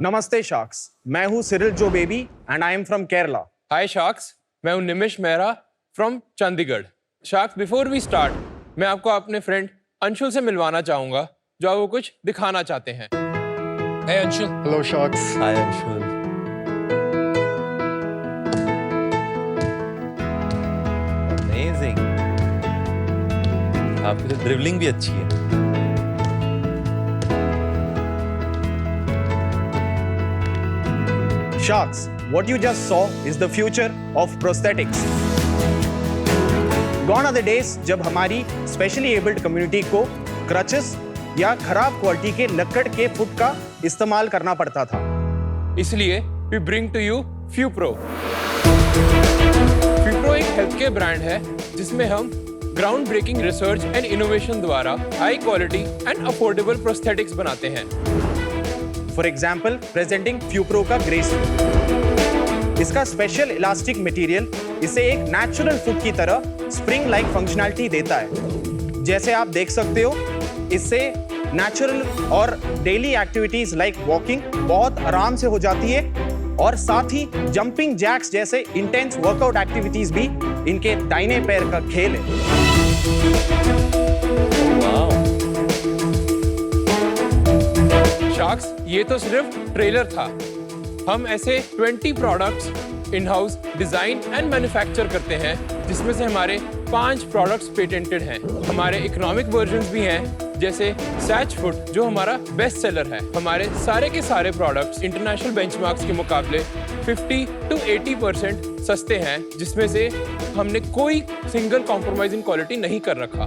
नमस्ते शार्क्स, मैं हूं Cyril Jo Baby and I am from Kerala. Hi sharks, मैं हूं Nimish Mehra from Chandigarh. Sharks, before we start, मैं आपको अपने फ्रेंड अंशुल से मिलवाना चाहूंगा, जो आपको कुछ दिखाना चाहते हैं। Hey Anshul. Hello Sharks. Hi Anshul. Amazing. आपकी तो ड्रिबलिंग भी अच्छी है। Sharks, what you just saw is the future of prosthetics. Gone are the days जब हमारी स्पेशली एबल्ड कम्युनिटी को क्रचेस या खराब क्वालिटी के लक्कड़ के फुट का इस्तेमाल करना पड़ता था। इसलिए we bring to you FuPro। FuPro एक हेल्थ केयर ब्रांड है जिसमें हम ground breaking research and innovation द्वारा high quality and affordable prosthetics बनाते हैं। फॉर एग्जाम्पल, प्रेजेंटिंग फ्यूप्रो का ग्रेस। इसका स्पेशल इलास्टिक मटेरियल इसे एक नेचुरल फुट की तरह स्प्रिंग लाइक फंक्शनैलिटी देता है। जैसे आप देख सकते हो, इससे नेचुरल और डेली एक्टिविटीज लाइक वॉकिंग बहुत आराम से हो जाती है और साथ ही जंपिंग जैक्स जैसे इंटेंस वर्कआउट एक्टिविटीज भी इनके दाहिने पैर का खेल है। शार्क्स, ये तो सिर्फ ट्रेलर था। हम ऐसे 20 products in house design and manufacture करते हैं, जिसमें से हमारे 5 प्रोडक्ट्स पेटेंटेड हैं। हमारे इकोनॉमिक वर्जन्स भी हैं, जैसे सैच फुट जो हमारा बेस्ट सेलर है। हमारे सारे के सारे प्रोडक्ट्स इंटरनेशनल बेंचमार्क्स के मुकाबले 50 to 80% सस्ते हैं, जिसमें से हमने कोई सिंगल कॉम्प्रोमाइजिंग क्वालिटी नहीं कर रखा।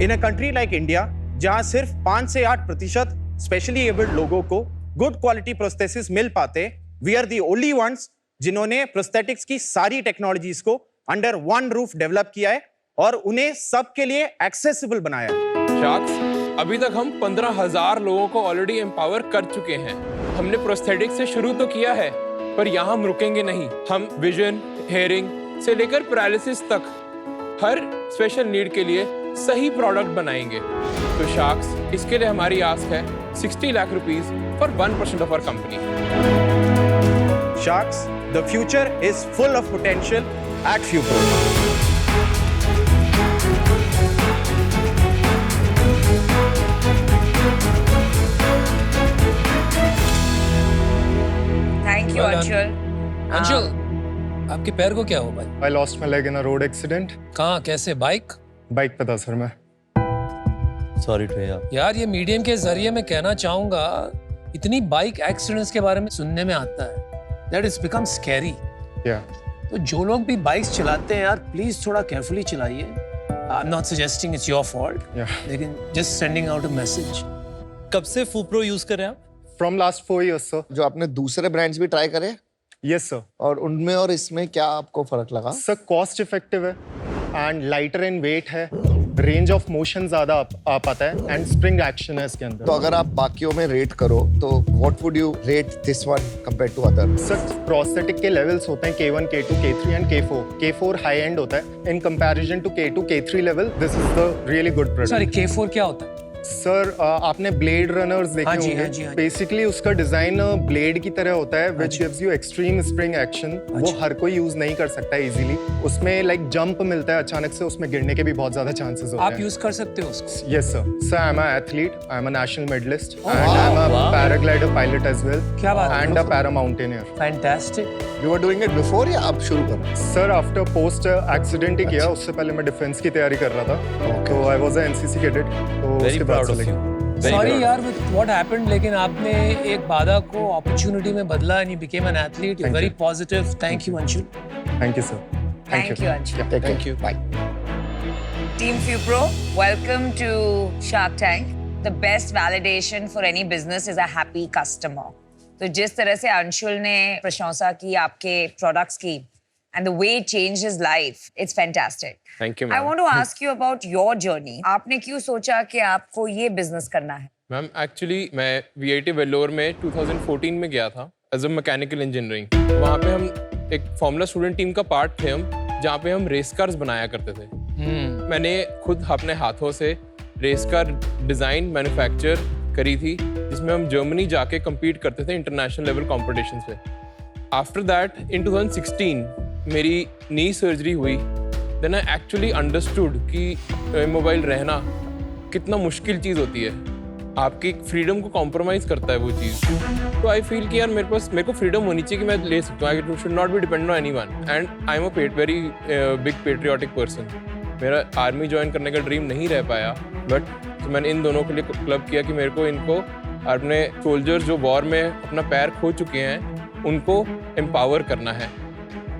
इन अ कंट्री लाइक इंडिया, जहां सिर्फ 5 से 8% स्पेशली एबल्ड लोगों को गुड क्वालिटी प्रोस्थेसिस मिल पाते, we are the only ones जिन्होंने प्रोस्थेटिक्स की सारी टेक्नोलॉजीज को अंडर वन रूफ डेवलप किया है और उन्हें सबके लिए एक्सेसिबल बनाया है। शार्क्स, अभी तक हम 15,000 लोगों को ऑलरेडी एम्पावर कर चुके हैं। हमने प्रोस्थेटिक्स से शुरू तो किया है, पर यहाँ हम रुकेंगे नहीं। हम विजन, हेयरिंग से लेकर पैरालिसिस तक हर स्पेशल नीड के लिए सही प्रोडक्ट बनाएंगे। तो शार्क्स, इसके लिए हमारी आस्क है 60 lakh rupees for 1% of our company. Sharks, the future is full of potential at FuPro. Thank you, Anshul. Anshul, आपके पैर को क्या हुआ भाई? I lost my leg in a road accident. कहाँ, कैसे, बाइक? बाइक पे था सर मैं। Sorry to hear. यार ये मीडियम के जरिए मैं कहना चाहूंगा, इतनी बाइक एक्सीडेंट्स के बारे में सुनने में आता है that it's become scary. Yeah. तो जो लोग भी बाइक्स चलाते हैं यार, प्लीज थोड़ा केयरफुली चलाइए। I'm not suggesting it's your fault. Yeah. लेकिन just sending out a message. कब से FuPro यूज कर रहे हैं आप? From last 4 years sir. जो आपने दूसरे ब्रांड्स भी ट्राई करे Yes sir. और उनमें और इसमें क्या आपको फर्क लगा? सर कॉस्ट इफेक्टिव है एंड लाइटर इन वेट है, रेंज ऑफ मोशन ज्यादा आ पाता है एंड स्प्रिंग एक्शन है इसके अंदर। तो अगर आप बाकियों में रेट करो तो what would you rate this one compared to other? Sir prosthetic के लेवल्स होते हैं K1, K2, K3 and K4। K4 high end होता है in comparison to K2, K3 लेवल। This is the really good product. Sorry, K4 क्या होता है? Sir आपने ब्लेड रनर्स देखे हाँ जी, होंगे। हाँ जी, हाँ जी। बेसिकली उसका डिजाइन ब्लेड की तरह होता है which gives you extreme spring action. वो हर कोई यूज नहीं कर सकता इजीली। उसमें लाइक जंप मिलता है अचानक से, उसमें गिरने के भी बहुत ज्यादा चांसेस होते हैं। आप यूज कर सकते हो उसको? Yes sir. Sir I am a athlete, I am a national medalist and I am a paraglider pilot as well. क्या बात है? And a para mountaineer. Fantastic. You are doing it before या आप शुरू कर रहे हैं? सर आफ्टर पोस्ट एक्सीडेंट ही किया, उससे पहले मैं डिफेंस की तैयारी कर रहा था। तो I was a NCC cadet. तो Very उसके बाद proud से of you. लेके सॉरी यार विद व्हाट हैपेंड, लेकिन आपने एक बाधा को अपॉर्चुनिटी में बदला and you became an athlete. Thank very you. Positive. Thank you Anshul. Thank you sir. Thank you, Anshul. Thank you. Bye. Team FuPro, welcome to Shark Tank. The best validation for any business is a happy customer. तो जिस तरह से अंशुल ने प्रशंसा की आपके products की and the way it changed his life, it's fantastic. Thank you I ma'am. want to ask you about your journey. आपने क्यों सोचा कि आपको ये बिजनेस करना है? मैम, एक्चुअली मैं VIT वेल्लोर में 2014 में गया था एज अ मैकेनिकल इंजीनियरिंग। वहाँ पे हम एक फॉर्मूला स्टूडेंट टीम का पार्ट थे हम, जहाँ पे हम रेस कार्स बनाया करते थे। मैंने खुद अपने हाथों से रेस कार डिज़ाइन मैन्युफैक्चर करी थी जिसमें हम जर्मनी जाके compete करते थे इंटरनेशनल लेवल कॉम्पिटिशन्स पे। आफ्टर दैट इन 2016 मेरी नी सर्जरी हुई। देन आई एक्चुअली अंडरस्टूड कि मोबाइल रहना कितना मुश्किल चीज़ होती है, आपकी फ्रीडम को कॉम्प्रोमाइज़ करता है वो चीज़। तो आई फील कि यार मेरे को फ्रीडम होनी चाहिए कि मैं ले सकता हूँ, I should not be dependent on anyone. And I am a very big patriotic person. मेरा आर्मी ज्वाइन करने का ड्रीम नहीं रह पाया, बट तो मैंने इन दोनों के लिए क्लब किया कि मेरे को इनको अपने सोल्जर्स जो वॉर में अपना पैर खो चुके हैं उनको एम्पावर करना है।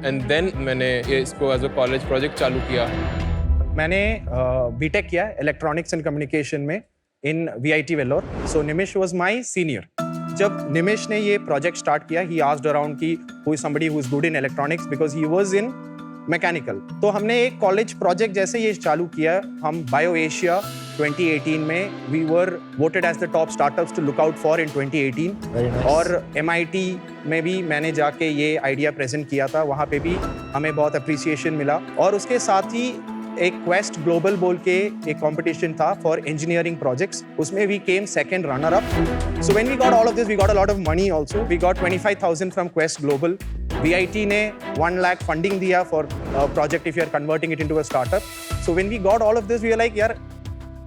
एंड देन मैंने ये इसको एज अ कॉलेज प्रोजेक्ट चालू किया। मैंने बीटेक किया इलेक्ट्रॉनिक्स एंड कम्युनिकेशन में इन VIT Vellore. So Nimish was my senior. जब निमिश ने ये प्रोजेक्ट स्टार्ट किया, ही आस्क्ड अराउंड कि who is somebody who is good in electronics because he was in mechanical. तो हमने एक कॉलेज प्रोजेक्ट जैसे ये चालू किया। हम बायो एशिया 2018 में we were voted as the top startups to look out for in 2018। Very nice. और MIT में भी मैंने जाके ये आइडिया प्रेजेंट किया था, वहाँ पे भी हमें बहुत अप्रिसिएशन मिला। और उसके साथ ही एक क्वेस्ट ग्लोबल बोल के एक कंपटीशन था फॉर इंजीनियरिंग प्रोजेक्ट्स, उसमें we came second runner up. So when we got all of this, we got a lot of money also. We got 25,000 from Quest Global. VIT ने 1 lakh funding दिया for project if you are converting it into a startup. So when we got all of this, we are like यार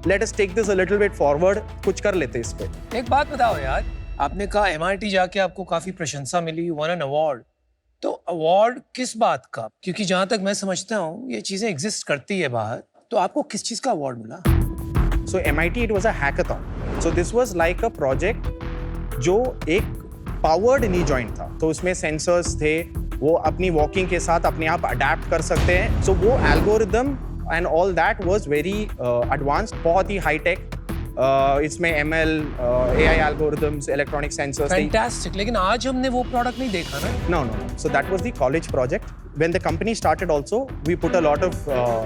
let us take this a little bit forward, कुछ कर लेते इस पे। एक बात बताओ यार, आपने कहा MIT जाके आपको काफी प्रशंसा मिली, वन एन अवार्ड। तो अवार्ड किस बात का? क्योंकि जहां तक मैं समझता हूँ ये चीजें एग्जिस्ट करती है बाहर, तो आपको किस चीज का अवार्ड मिला? So MIT, it was a hackathon. So this was like a project जो एक powered knee joint था। तो उसमें sensors थे, वो अपनी walking के साथ अपने आप adapt कर सकते हैं। So वो algorithm and all that was very advanced, बहुत ही high tech। इसमें ML, AI algorithms, electronic sensors थे। फैंटास्टिक। लेकिन आज हमने वो प्रोडक्ट नहीं देखा ना। No. So that was the college project. When the company started also, we put a lot of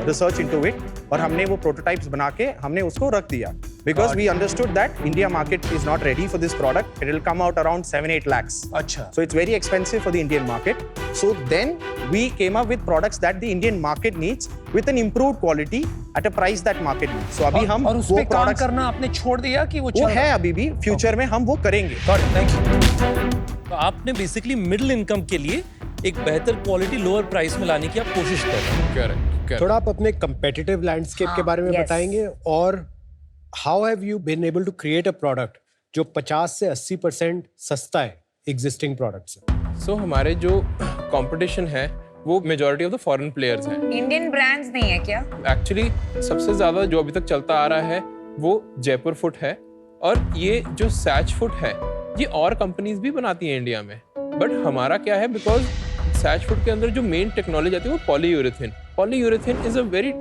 research into it. और हमने वो prototypes बना के हमने उसको रख दिया. Because we understood that India market is not ready for this product. It will come out around 7-8 lakhs. अच्छा। So it's very expensive for the Indian market. So then we came up with products that the Indian market needs with an improved quality at a price that market needs. So अभी हम और उस वो पे काम products करना आपने छोड़ दिया कि वो वो है अभी भी, फ्यूचर में हम वो करेंगे। Thank you. तो आपने बेसिकली मिडिल इनकम के लिए एक बेहतर क्वालिटी लोअर प्राइस में लाने की आप कोशिश कर रहे हैं। करेक्ट। थोड़ा आप अपने कंपेटिटिव लैंडस्केप के बारे में yes. बताएंगे, और how have you been able to create a product जो 50 से 80% सस्ता है एग्जिस्टिंग प्रोडक्ट से? सो हमारे जो कंपटीशन है वो majority of the foreign players हैं। इंडियन ब्रांड्स नहीं है क्या? एक्चुअली सबसे ज़्यादा जो अभी तक चलता आ रहा है वो जयपुर फुट है, और ये जो सैच फुट है ये और कंपनीज भी बनाती हैं इंडिया में। बट हमारा क्या है, बिकॉज सैच फुट के अंदर जो मेन टेक्नोलॉजी आती है वो polyurethane. Polyurethane is a very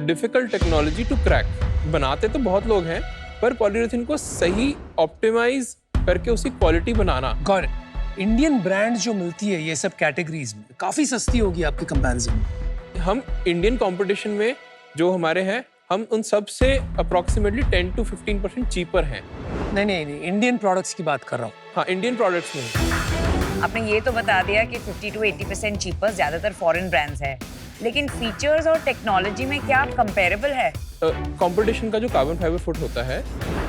difficult technology to crack. बनाते तो बहुत लोग हैं, पर पॉलीयूरेथिन को सही ऑप्टिमाइज करके उसकी quality banana. Got it. Indian brand जो मिलती है ये सब कैटेगरीज में काफी सस्ती होगी आपके कंपैरिजन में। हम इंडियन कंपटीशन में जो हमारे हैं, हम उन सब से अप्रॉक्सीमेटली 10 to 15% चीपर हैं। नहीं, इंडियन प्रोडक्ट्स की बात कर रहा हूँ। हाँ, इंडियन प्रोडक्ट्स में। आपने ये तो बता दिया कि 50 to 80% चीपर ज्यादातर फॉरेन ब्रांड्स हैं, लेकिन फीचर्स और टेक्नोलॉजी में क्या आप कंपेरेबल है? कंपटीशन का जो कार्बन फाइबर फुट होता है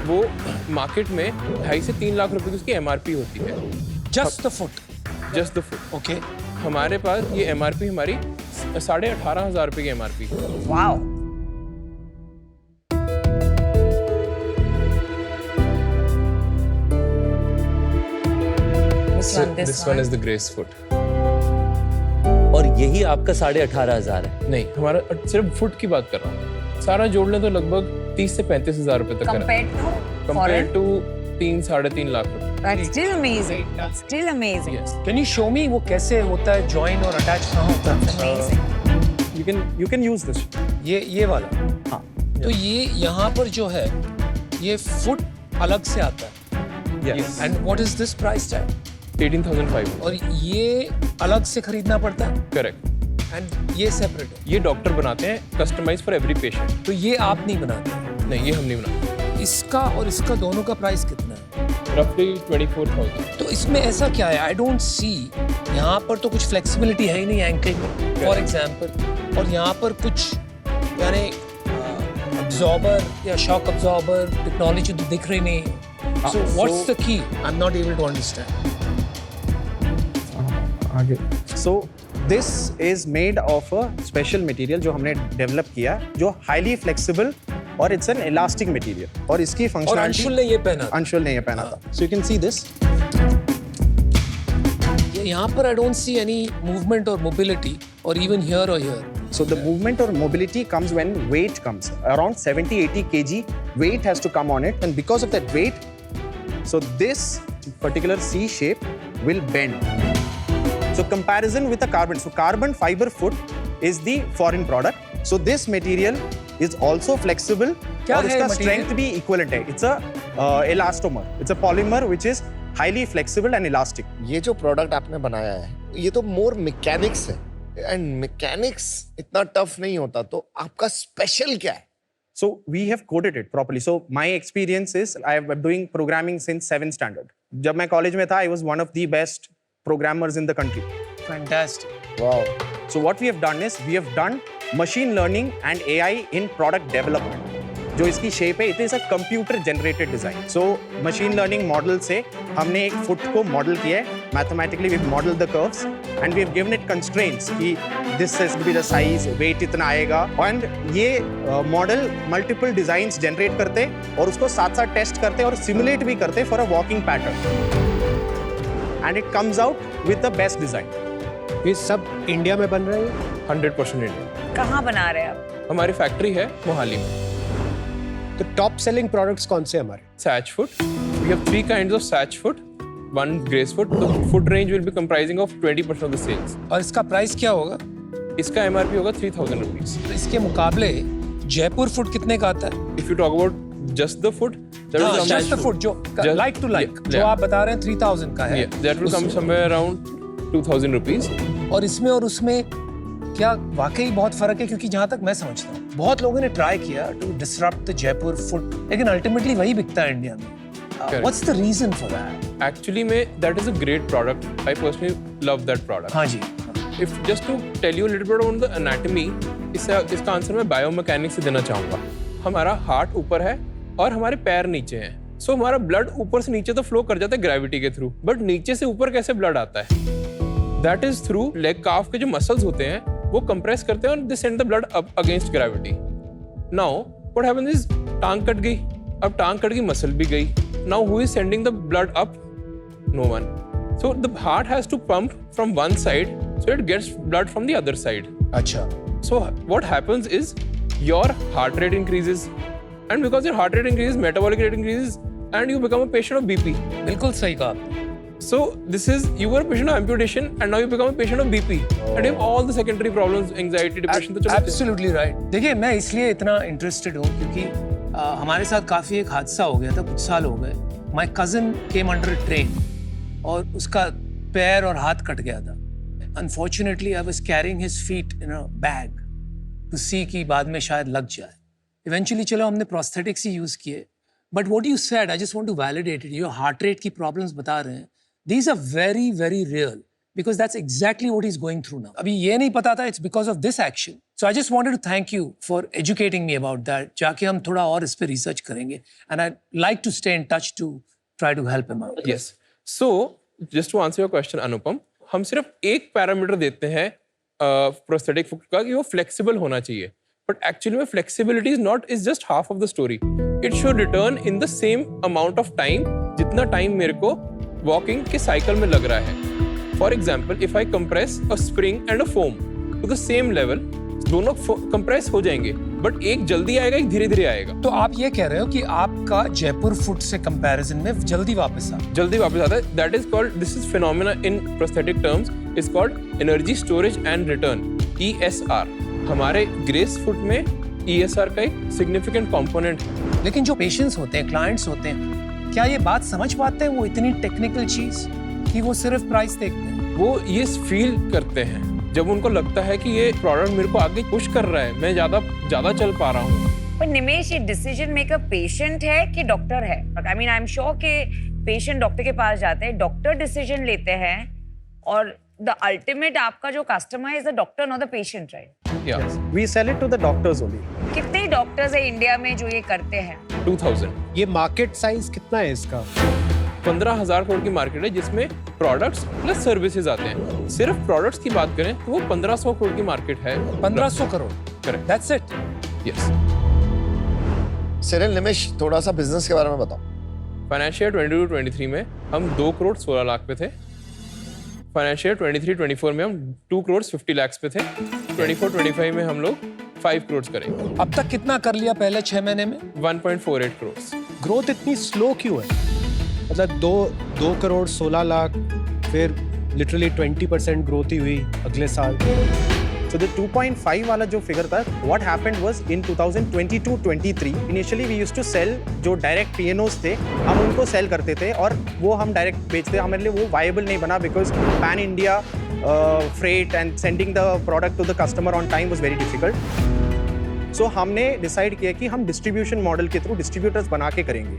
वो मार्केट में 2.5 से 3 लाख रुपए की उसकी MRP होती है। Just the foot. Just the foot. Okay. हमारे पास ये MRP हमारी 18,500 रुपए की MRP है। Wow. This one is the Grace foot. और यही आपका 18,500 है? नहीं, हमारा सिर्फ फुट की बात कर रहा हूँ। सारा जोड़ लें तो लगभग 30 से 35,000 रुपए तक कंपेयर टू 3-3.5 लाख रुपए। That's still amazing. Still amazing. Yes. Can you show मी वो कैसे होता है, जॉइन और अटैच कहाँ होता है? Amazing. You can use this. ये वाला। हाँ। तो ये यहाँ पर जो है ये फुट अलग से आता है। Yes. And what is this price tag? 18,500। और ये अलग से खरीदना पड़ता है? करेक्ट। एंड ये सेपरेट है? ये डॉक्टर बनाते हैं, कस्टमाइज फॉर एवरी पेशेंट। तो ये आप नहीं बनाते? नहीं, ये हम नहीं बनाते। इसका और इसका दोनों का प्राइस कितना है? रफली 24,000। तो इसमें ऐसा क्या है? आई डोंट सी, यहाँ पर तो कुछ फ्लेक्सिबिलिटी है ही नहीं एंकल में फॉर एग्जाम्पल, और यहाँ पर कुछ यानी अब्जॉर्बर या शॉक अब्जॉर्बर टेक्नोलॉजी तो दिख रही नहीं। So what's the key? I'm not able to understand. So this is made of a special material जो हमने डेवलप किया, जो highly flexible और it's an elastic material. और इसकी और functionality अंशुल ने ये पहना था। अंशुल ने ये पहना था. So you can see this. यहाँ पर I don't see any movement or mobility or even here or here. So the movement or mobility comes when weight comes. Around 70-80 kg weight has to come on it, and because of that weight, so this particular C shape will bend. So comparison with a carbon. So carbon fiber foot is the foreign product. So this material is also flexible. क्या और है इसका material? strength भी equivalent है. It's a elastomer. It's a polymer which is highly flexible and elastic. ये जो product आपने बनाया है ये तो मोर मैकेनिक्स है एंड मैकेनिक्स इतना टफ नहीं होता तो आपका स्पेशल क्या है? So we have coded it properly. So my experience is I am doing programming since 7th standard. जब मैं college में था, I was one of the best programmers in the country. Fantastic. Wow. So what we have done is we have done machine learning and AI in product development. जो इसकी shape है, it is a computer generated design. So machine learning model से हमने एक foot को model किया है. Mathematically we have modeled the curves and we have given it constraints कि this has to be the size, weight इतना आएगा. And ये मॉडल multiple designs generate करते और उसको साथ-साथ टेस्ट करते और simulate भी करते for a walking pattern. And it comes out with the best design. ये सब इंडिया में बन रहे हैं? 100% इंडिया। कहाँ बना रहे हैं आप? हमारी फैक्ट्री है मोहाली में। तो टॉप सेलिंग प्रोडक्ट्स कौन से हमारे? Satch foot. We have 3 kinds of Satch foot. One grace foot. The foot range will be comprising of 20% of the sales. और इसका प्राइस क्या होगा? इसका MRP होगा 3000 rupees. तो इसके मुकाबले जयपुर फुट कितने का आता है? If you talk about just the foot, that will come just the foot जो Just- like to like yeah, जो yeah. आप बता रहे हैं 3000 का है। Yeah, that will come somewhere around 2000 rupees. और इसमें और उसमें क्या वाकई बहुत फर्क है? क्योंकि जहां तक मैं समझता हूँ बहुत लोगों ने ट्राई किया to disrupt the Jaipur foot, लेकिन अल्टीमेटली वही बिकता है इंडिया में। What's the reason for that? Actually, that is a great product. I personally love that product. हाँ जी। If just to tell you a little bit on the anatomy, इसका answer मैं biomechanics से देना चाहूँगा। हमारा हार्ट ऊपर है और हमारे पैर नीचे हैं। सो हमारा ब्लड ऊपर से नीचे तो फ्लो कर जाता है ग्रेविटी के थ्रू, बट नीचे से ऊपर कैसे ब्लड आता है? दैट इज थ्रू लेग काफ के जो मसल्स होते हैं वो कंप्रेस करते हैं और they send the blood up against gravity. Now what happens is टांग कट गई, अब टांग कट गई मसल भी गई। Now who is sending the blood up? No one. So the heart has to pump from one side so it gets blood from the other side. अच्छा। So what happens is your heart rate increases, and because your heart rate increases, metabolic rate increases, and you become a patient of BP. बिल्कुल सही कहा आपने। So this is, you were a patient of amputation, and now you become a patient of BP, and you have all the secondary problems, anxiety, depression. तो चलो absolutely right. देखिए मैं इसलिए इतना इंटरेस्टेड हूँ क्योंकि हमारे साथ काफी एक हादसा हो गया था, कुछ साल हो गए। My cousin came under a train और उसका पैर और हाथ कट गया था। Unfortunately, I was carrying his feet in a bag to see कि बाद में शायद लग जाए। Eventually चलो हमने prosthetics ही use किए। But what you said, I just want to validate it. Your heart rate की problems बता रहे हैं। These are very, very real because that's exactly what he's going through now. अभी ये नहीं पता था, it's because of this action. So I just wanted to thank you for educating me about that. जाके हम थोड़ा और इस पे research करेंगे। And I'd like to stay in touch to try to help him out. Yes. So just to answer your question, Anupam, हम सिर्फ एक पैरामीटर देते हैं प्रोस्थेटिक फुट का कि वो फ्लेक्सिबल होना चाहिए, बट एक्चुअली में flexibility is just half of the story. It should return in the same amount of time जितना टाइम मेरे को वॉकिंग के साइकिल में लग रहा है। For example, if I compress a spring and a foam to the same level, दोनों compress हो जाएंगे, बट एक जल्दी आएगा, एक धीरे धीरे आएगा। तो आप ये कह रहे हो कि आपका जयपुर फुट से कंपैरिजन में जल्दी वापस आता है। That is called, this is phenomena in prosthetic terms, is called energy storage and return, ESR। हमारे ग्रेस फुट में ESR का एक सिग्निफिकेंट कंपोनेंट है। लेकिन जो पेशेंट्स होते हैं, क्लाइंट्स होते हैं, क्या ये बात समझ पाते हैं वो इतनी टेक्निकल चीज कि वो सिर्फ प्राइस देखते हैं? वो ये फील करते हैं जब उनको लगता है कि ये प्रोडक्ट मेरे को आगे पुश कर रहा है, मैं ज्यादा चल पा रहा हूँ। पर निमेश, ये डिसीजन मेकर पेशेंट है कि डॉक्टर है? I mean I am sure कि पेशेंट डॉक्टर के पास जाते हैं, डॉक्टर डिसीजन लेते हैं, और द अल्टीमेट आपका जो customer is the doctor not the patient, right? Yeah. We sell it to the doctors only. कितने डॉक्टर्स है इंडिया में जो ये करते हैं? 2000 ये मार्केट साइज कितना है इसका? 15,000 करोड़ की मार्केट है जिसमें प्रोडक्ट्स प्लस सर्विसेज आते हैं। सिर्फ प्रोडक्ट्स की बात करें तो वो 1500 करोड़ की मार्केट है। 1500 crore, correct, that's it. Yes. Cyril, Nimish, थोड़ा सा बिजनेस के बारे में बताओ। फाइनेंशियल 22-23 में हम 2 करोड़ 16 लाख पे थे। फाइनेंशियल 23-24 में हम 2 करोड़ 50 लाख पे थे। 24-25 में हम लोग 5 करोड़ करेंगे। अब तक कितना कर लिया पहले 6 महीने में? 1.48 करोड़। ग्रोथ इतनी स्लो क्यों है? मतलब 2 करोड़ 16 लाख, फिर लिटरली 20% ग्रोथ ही हुई अगले साल। So the 2.5 वाला जो फिगर था, what happened was in 2022-23 initially we used to sell जो डायरेक्ट PNOs थे, हम उनको सेल करते थे और वो हम डायरेक्ट बेचते। हमारे लिए वो वायबल नहीं बना because pan India freight and sending the product to the customer on time was very difficult. So हमने डिसाइड किया कि हम डिस्ट्रीब्यूशन मॉडल के थ्रू डिस्ट्रीब्यूटर्स बना के करेंगे।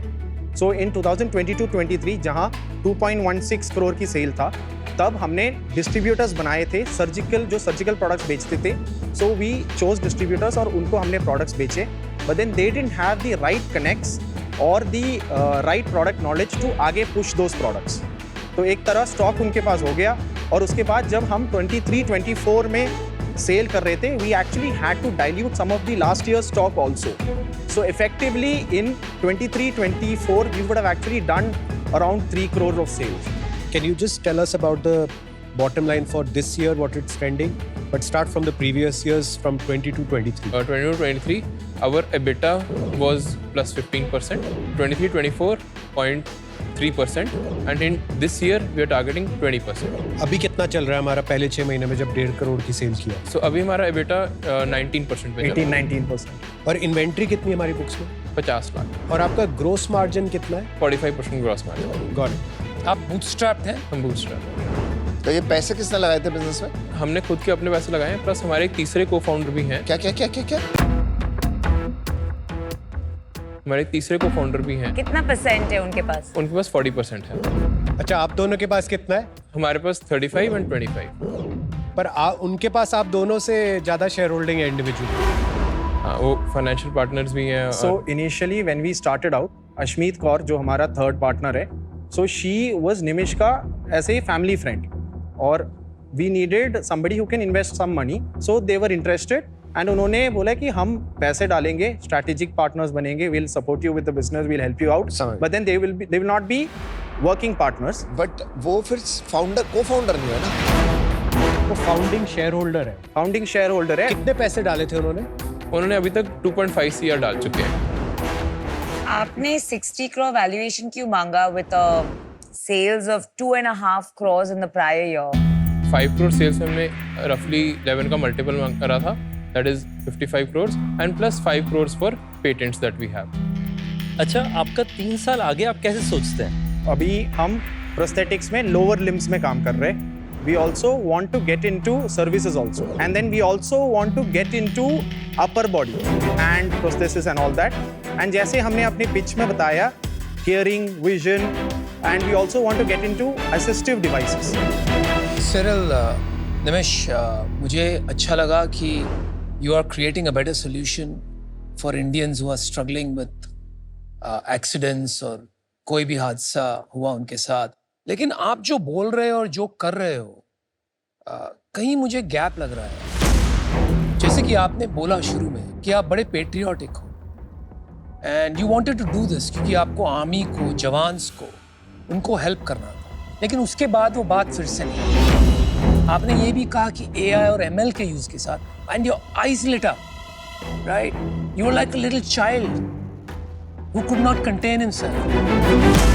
सो इन 2022-23 जहाँ 2.16 करोड़ की सेल था, तब हमने डिस्ट्रीब्यूटर्स बनाए थे जो सर्जिकल प्रोडक्ट्स बेचते थे। सो वी चोज डिस्ट्रीब्यूटर्स और उनको हमने प्रोडक्ट्स बेचे, but then they didn't have the right connects और the right product knowledge to आगे पुश दोज प्रोडक्ट्स। तो एक तरह स्टॉक उनके पास हो गया और उसके बाद जब हम 23-24 में सेल कर रहे थे, we actually had to dilute some of the last year stock also. So effectively in 23-24 we would have actually done around 3 crore of sales. Can you just tell us about the bottom line for this year, what it's trending? But start from the previous years, from 22-23. 22-23, our EBITDA was plus 15%, 23-24 0.3%, and in this year we are targeting 20%. अभी कितना चल रहा है हमारा पहले 6 महीने में जब 1.5 करोड़ की सेल किया? So अभी हमारा EBITDA 19% पे 18-19%. और इन्वेंट्री कितनी है हमारी बुक्स में? 50 लाख, और आपका ग्रोस मार्जिन कितना है? 45% ग्रॉस मार्जिन। Got it. आप बूटस्ट्रैप्ड हैं? हम बूटस्ट्रैप। तो ये पैसे किसने लगाए थे बिजनेस में? हमने खुद के अपने पैसे लगाए हैं, प्लस हमारे एक तीसरे को फाउंडर भी हैं। क्या क्या क्या क्या क्या? हमारे एक तीसरे को फाउंडर भी हैं। कितना परसेंट है उनके पास? उनके पास 40% है। अच्छा, आप दोनों के पास कितना है? हमारे पास 35 and 25। पर उनके पास आप दोनों से ज़्यादा शेयर होल्डिंग है इंडिविजुअल। हाँ, वो फाइनेंशियल पार्टनर्स भी हैं। So initially when we started out, Ashmeet Kaur जो हमारा थर्ड पार्टनर है, so she was निमिष का ऐसे फैमिली फ्रेंड और we needed somebody who can invest some money, so they were interested and उन्होंने बोला कि हम पैसे डालेंगे, strategic partners बनेंगे, we'll support you with the business, we'll help you out, समझ। but then they will not be working partners. But वो फिर को फाउंडर नहीं है ना? वो फाउंडिंग शेयर होल्डर है। फाउंडिंग शेयर होल्डर है। कितने पैसे डाले थे उन्होंने? उन्होंने अभी तक 2.5 CR डाल चुके हैं। आपने 60 crore valuation क्यों मांगा with sales of 2.5 crores in the prior year? 5 crore sales में हमने रफली 11 का मल्टीपल मांग करा था, that is 55 crore and plus 5 crore for patents that we have. अच्छा, आपका 3 साल आगे आप कैसे सोचते हैं? अभी हम प्रोस्थेटिक्स में लोअर लिम्स में काम कर रहे हैं। We also want to get into services also, and then we also want to get into upper body and prosthesis and all that. And जैसे हमने अपने pitch में बताया, hearing, vision, and we also want to get into assistive devices. Cyril, Nimish, मुझे अच्छा लगा कि you are creating a better solution for Indians who are struggling with accidents और कोई भी हादसा हुआ उनके साथ। लेकिन आप जो बोल रहे हो और जो कर रहे हो, कहीं मुझे गैप लग रहा है। जैसे कि आपने बोला शुरू में कि आप बड़े पेट्रियाटिक हो and you wanted to do this क्योंकि आपको आर्मी को, जवान्स को, उनको हेल्प करना था। लेकिन उसके बाद वो बात फिर से नहीं। आपने ये भी कहा कि AI और ML के यूज के साथ and your eyes lit up, right? You were like a little child who could not contain himself.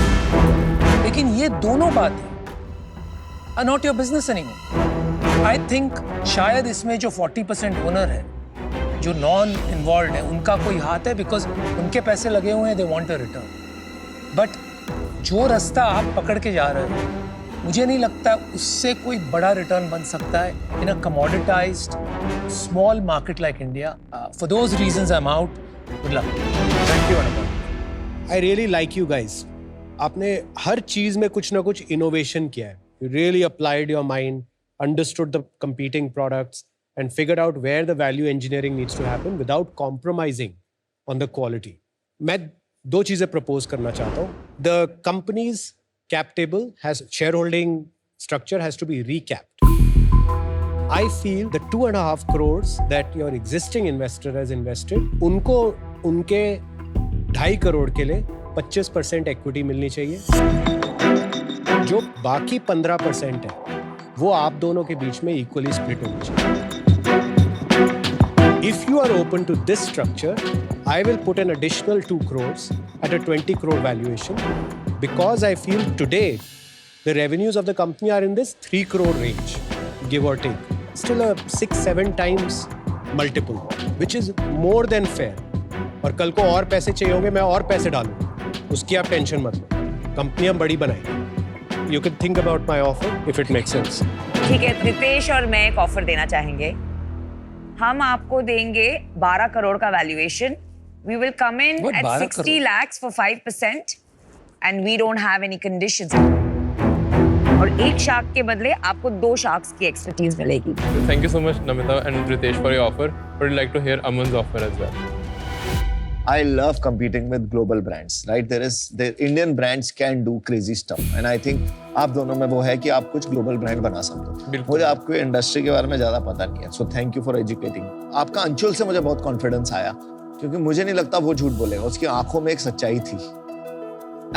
लेकिन ये दोनों बातें are not your business anymore. I think शायद इसमें जो 40% ओनर है, जो नॉन इन्वॉल्व है, उनका कोई हाथ है बिकॉज उनके पैसे लगे हुए हैं, they want a return. But जो रास्ता आप पकड़ के जा रहे हो, मुझे नहीं लगता उससे कोई बड़ा रिटर्न बन सकता है in a commoditized small market like India. For those reasons I'm out. Good luck. Thank you, Anupam. I really like you guys. आपने हर चीज में कुछ ना कुछ इनोवेशन किया है. You really applied your mind, understood the competing products, and figured out where the value engineering needs to happen without compromising on the quality. मैं दो चीजें propose करना चाहता हूँ. The company's cap table has shareholding structure has to be recapped. I feel the 2.5 crores that your existing investor has invested, उनको उनके 2.5 करोड़ के लिए 25% equity मिलनी चाहिए. जो बाकी 15% है वो आप दोनों के बीच में equally split होनी चाहिए. If you are open to this structure, I will put an additional 2 crores at a 20 crore valuation because I feel today the revenues of the company are in this 3 crore range, give or take. Still a 6-7 times multiple, which is more than fair. और कल को और पैसे चाहिए होंगे, मैं और पैसे डालूंगा, उसकी आप टेंशन मत लो. कंपनी हम बड़ी बनाएंगे. You can think about my offer if it makes sense. ठीक है, रितेश और मैं एक ऑफर देना चाहेंगे. हम आपको देंगे 12 करोड़ का valuation. We will come in What, at 12 60 crore? lakhs for 5% and we don't have any conditions. और एक शार्क के बदले आपको 2 शार्क्स की एक्सपर्टीज मिलेगी. Thank you so much, Namita and Ritesh, for your offer. Would like to hear Aman's offer as well. I love competing with global brands, right? The Indian brands can do crazy stuff, and I think आप दोनों में वो है कि आप कुछ global brand बना सकते हो. मुझे आपको इंडस्ट्री के बारे में ज़्यादा पता नहीं है, so thank you for educating. आपका अंशुल से मुझे बहुत कॉन्फिडेंस आया, क्योंकि मुझे नहीं लगता वो झूठ बोलेगा. उसकी आंखों में एक सच्चाई थी.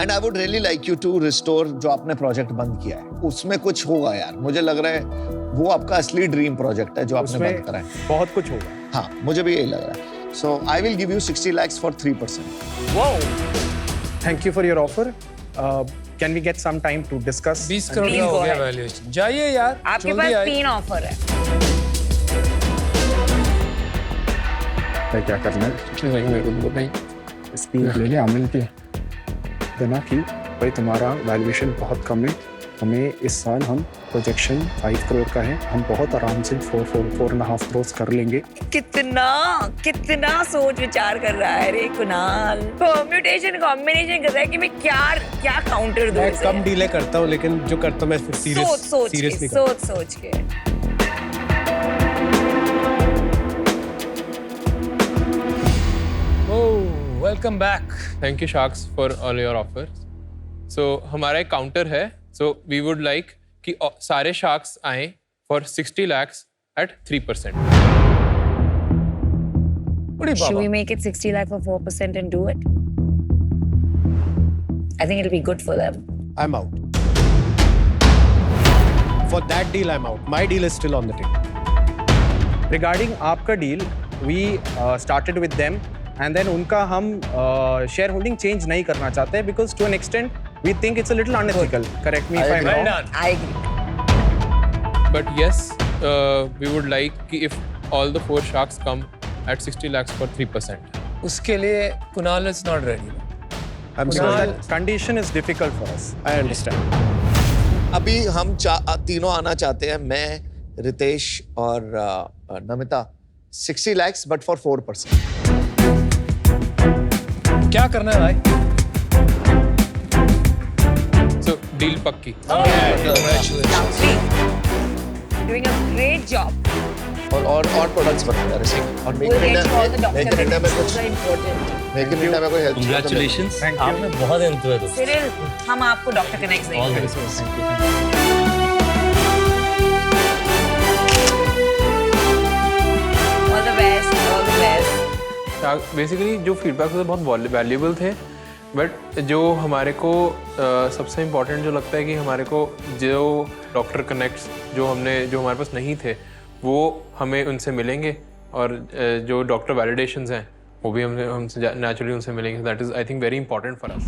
And I would really like you to restore जो आपने प्रोजेक्ट बंद किया है, उसमें कुछ होगा यार. मुझे लग रहा है वो आपका असली ड्रीम प्रोजेक्ट है जो आपने बंद करा है. बहुत कुछ होगा. हाँ, मुझे भी यही लग रहा है. So I will give you 60 lakhs for 3%. Wow. Thank you for your offer. Can we get some time to discuss? 20 crore Please का हो go गया ahead. वैल्यूएशन. जाइए यार. आपके जल्दी पास आइए. 3 ऑफर है. क्या करना है? स्पीड ले ले अमन की देना कि भाई तुम्हारा वैल्यूएशन बहुत कम है, हमें इस साल हम प्रोजेक्शन 5 करोड़ का है, हम बहुत आराम से 4.5 करोड़ कर लेंगे. कितना सोच विचार कर रहा है रे कुणाल. परम्यूटेशन कॉम्बिनेशन कर रहा है कि मैं क्या काउंटर दूं. मैं कम डीले करता हूँ, लेकिन जो करता हूँ मैं फिर सीरियसली सोच के. Oh, welcome back. Thank you, Sharks, for all your offers. So हमारा एक काउंटर है. So we would like कि सारे शार्क्स आए for 60 lakhs at 3%. Should we make it 60 lakh for 4% and do it? I think it'll be good for them. I'm out. For that deal, I'm out. My deal is still on the table. Regarding आपका deal, we started with them and then उनका हम shareholding change नहीं करना चाहते because to an extent we think it's a little unethical. Correct me if I'm Well wrong. done. I agree. But yes, we would like कि if all the 4 sharks come at 60 lakhs for 3%. उसके लिए Kunal is not ready. I'm Because sorry. that condition is difficult for us. I understand. अभी हम तीनों आना चाहते हैं, मैं, रितेश और नमिता. 60 lakhs but for 4%. क्या करना है भाई? So deal पक्की. Congratulations. Doing a great job. और प्रोडक्ट्स बनाना है. और make We'll in get you all the India में documents. कुछ Those are important. Make in India में कोई हेल्प. Congratulations. Thank you. आपने बहुत इंतजार दोस्त. Cyril, हम आपको डॉक्टर कनेक्ट All देंगे. the best. All the best. All the best. Basically जो फीडबैक थे बहुत वैल्यूएबल थे, बट जो हमारे को सबसे इम्पोर्टेंट जो लगता है कि हमारे को जो डॉक्टर कनेक्ट्स जो हमारे पास नहीं थे वो हमें उनसे मिलेंगे, और जो डॉक्टर वैलिडेशंस हैं वो भी हमसे नेचुरली उनसे मिलेंगे. That is I think very important for us.